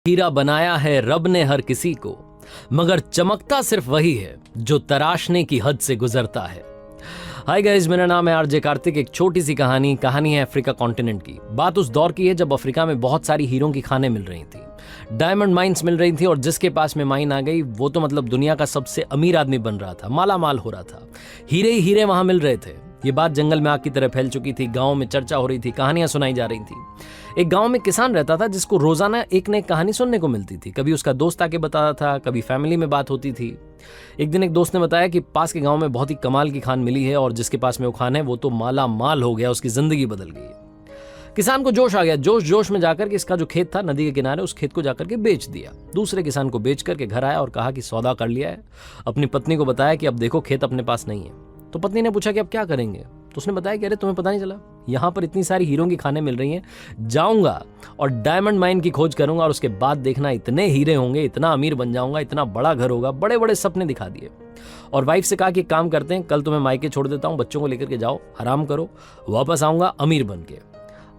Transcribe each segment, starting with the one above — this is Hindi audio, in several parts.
हीरा बनाया है रब ने हर किसी को, मगर चमकता सिर्फ वही है जो तराशने की हद से गुजरता है। हाय गाइस, मेरा नाम है आरजे कार्तिक। एक छोटी सी कहानी है अफ्रीका कॉन्टिनेंट की। बात उस दौर की है जब अफ्रीका में बहुत सारी हीरों की खानें मिल रही थी, डायमंड माइंस मिल रही थी, और जिसके पास में माइन आ गई वो तो मतलब दुनिया का सबसे अमीर आदमी बन रहा था, माला माल हो रहा था। हीरे ही हीरे वहां मिल रहे थे। ये बात जंगल में आग की तरह फैल चुकी थी, गांव में चर्चा हो रही थी, कहानियां सुनाई जा रही थी। एक गांव में किसान रहता था जिसको रोजाना एक न एक कहानी सुनने को मिलती थी। कभी उसका दोस्त आके बताता था, कभी फैमिली में बात होती थी। एक दिन एक दोस्त ने बताया कि पास के गांव में बहुत ही कमाल की खान मिली है और जिसके पास में वो खान है वो तो माला माल हो गया, उसकी जिंदगी बदल गई। किसान को जोश आ गया, जोश में जाकर के इसका जो खेत था नदी के किनारे, उस खेत को जाकर के बेच दिया। दूसरे किसान को बेच करके घर आया और कहा कि सौदा कर लिया है। अपनी पत्नी को बताया कि अब देखो खेत अपने पास नहीं है। तो पत्नी ने पूछा कि अब क्या करेंगे, तो उसने बताया कि अरे तुम्हें पता नहीं चला, यहाँ पर इतनी सारी हीरों की खानें मिल रही हैं, जाऊंगा और डायमंड माइन की खोज करूंगा और उसके बाद देखना इतने हीरे होंगे, इतना अमीर बन जाऊंगा, इतना बड़ा घर होगा। बड़े बड़े सपने दिखा दिए और वाइफ से कहा कि काम करते हैं, कल तुम्हें मायके छोड़ देता हूँ, बच्चों को लेकर के जाओ, आराम करो, वापस आऊंगा अमीर बन के।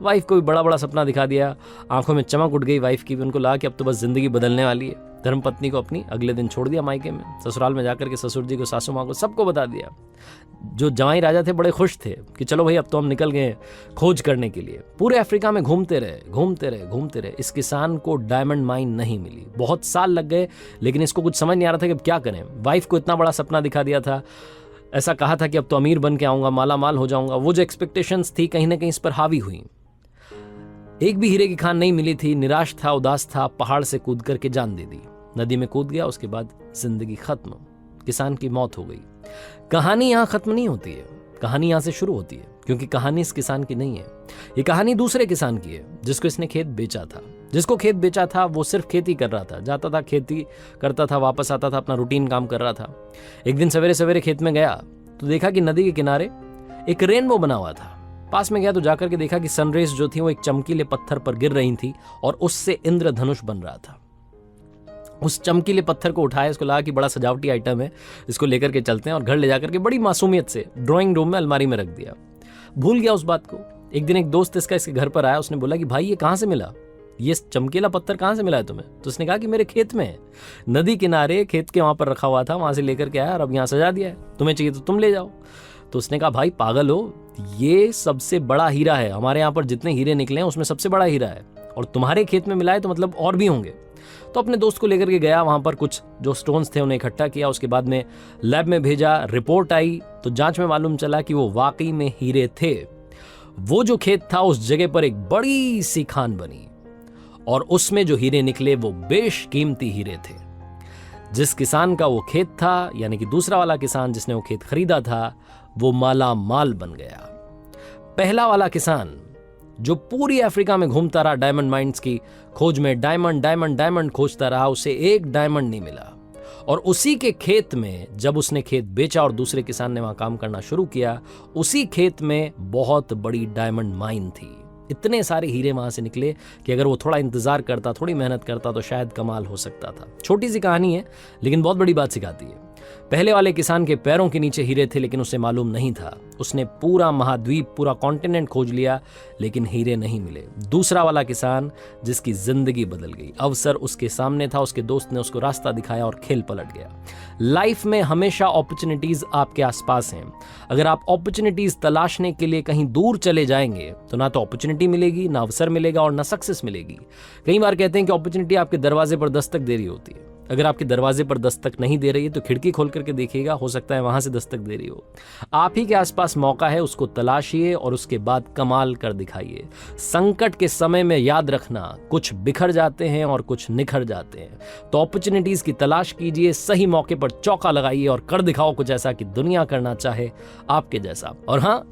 वाइफ को भी बड़ा बड़ा सपना दिखा दिया, आंखों में चमक उठ गई वाइफ की भी। उनको लगा कि अब तो बस जिंदगी बदलने वाली है। धर्मपत्नी को अपनी अगले दिन छोड़ दिया मायके में। ससुराल में जाकर के ससुर जी को, सासू माँ को, सबको बता दिया। जो जवाई राजा थे बड़े खुश थे कि चलो भाई अब तो हम निकल गए खोज करने के लिए। पूरे अफ्रीका में घूमते रहे। इस किसान को डायमंड माइन नहीं मिली। बहुत साल लग गए, लेकिन इसको कुछ समझ नहीं आ रहा था कि अब क्या करें। वाइफ को इतना बड़ा सपना दिखा दिया था, ऐसा कहा था कि अब तो अमीर बन के आऊंगा, माला माल हो जाऊंगा। वो जो एक्सपेक्टेशंस थी कहीं ना कहीं इस पर हावी हुई। एक भी हीरे की खान नहीं मिली थी। निराश था, उदास था, पहाड़ से कूद करके जान दे दी। नदी में कूद गया, उसके बाद जिंदगी खत्म, किसान की मौत हो गई। कहानी यहां खत्म नहीं होती है, कहानी यहां से शुरू होती है, क्योंकि कहानी इस किसान की नहीं है। ये कहानी दूसरे किसान की है जिसको इसने खेत बेचा था। जिसको खेत बेचा था वो सिर्फ खेती कर रहा था, जाता था खेती करता था, वापस आता था, अपना रूटीन काम कर रहा था। एक दिन सवेरे सवेरे खेत में गया तो देखा कि नदी के किनारे एक रेनबो बना हुआ था। पास में गया तो जाकर के देखा कि सनरेज जो थी वो एक चमकीले पत्थर पर गिर रही थी और उससे इंद्रधनुष बन रहा था। उस चमकीले पत्थर को उठाया, इसको लगा कि बड़ा सजावटी आइटम है, इसको लेकर के चलते हैं, और घर ले जाकर के बड़ी मासूमियत से ड्राइंग रूम में अलमारी में रख दिया। भूल गया उस बात को। एक दिन एक दोस्त इसके घर पर आया, उसने बोला कि भाई ये कहाँ से मिला, ये चमकीला पत्थर कहाँ से मिला है तुम्हें? तो उसने कहा कि मेरे खेत में है, नदी किनारे खेत के वहां पर रखा हुआ था, वहां से लेकर के आया और अब यहाँ सजा दिया है, तुम्हें चाहिए तो तुम ले जाओ। तो उसने कहा भाई पागल हो, ये सबसे बड़ा हीरा है, हमारे यहाँ पर जितने हीरे निकले हैं उसमें सबसे बड़ा हीरा है, और तुम्हारे खेत में मिला है तो मतलब और भी होंगे। तो अपने दोस्त को लेकर के गया, वहां पर कुछ जो स्टोन्स थे उन्हें इकट्ठा किया, उसके बाद में लैब में भेजा। रिपोर्ट आई तो जांच में मालूम चला कि वो वाकई में हीरे थे। वो जो खेत था उस जगह पर एक बड़ी सी खान बनी और उसमें जो हीरे निकले वो बेशकीमती हीरे थे। जिस किसान का वो खेत था, यानी कि दूसरा वाला किसान जिसने वो खेत खरीदा था, वो माला माल बन गया। पहला वाला किसान जो पूरी अफ्रीका में घूमता रहा डायमंड माइंस की खोज में, डायमंड खोजता रहा, उसे एक डायमंड नहीं मिला। और उसी के खेत में जब उसने खेत बेचा और दूसरे किसान ने वहां काम करना शुरू किया, उसी खेत में बहुत बड़ी डायमंड माइन थी। इतने सारे हीरे वहां से निकले कि अगर वो थोड़ा इंतजार करता, थोड़ी मेहनत करता तो शायद कमाल हो सकता था। छोटी सी कहानी है लेकिन बहुत बड़ी बात सिखाती है। पहले वाले किसान के पैरों के नीचे हीरे थे लेकिन उसे मालूम नहीं था। उसने पूरा महाद्वीप, पूरा कॉन्टिनेंट खोज लिया लेकिन हीरे नहीं मिले। दूसरा वाला किसान जिसकी जिंदगी बदल गई, अवसर उसके सामने था, उसके दोस्त ने उसको रास्ता दिखाया और खेल पलट गया। लाइफ में हमेशा अपॉर्चुनिटीज आपके आसपास हैं। अगर आप अपॉर्चुनिटीज तलाशने के लिए कहीं दूर चले जाएंगे तो ना तो अपॉर्चुनिटी मिलेगी, ना अवसर मिलेगा और ना सक्सेस मिलेगी। कई बार कहते हैं कि अपॉर्चुनिटी आपके दरवाजे पर दस्तक दे रही होती है। अगर आपके दरवाजे पर दस्तक नहीं दे रही है तो खिड़की खोल करके देखिएगा, हो सकता है वहां से दस्तक दे रही हो। आप ही के आसपास मौका है, उसको तलाशिए और उसके बाद कमाल कर दिखाइए। संकट के समय में याद रखना, कुछ बिखर जाते हैं और कुछ निखर जाते हैं। तो अपॉर्चुनिटीज की तलाश कीजिए, सही मौके पर चौका लगाइए और कर दिखाओ कुछ ऐसा कि दुनिया करना चाहे आपके जैसा। और हाँ,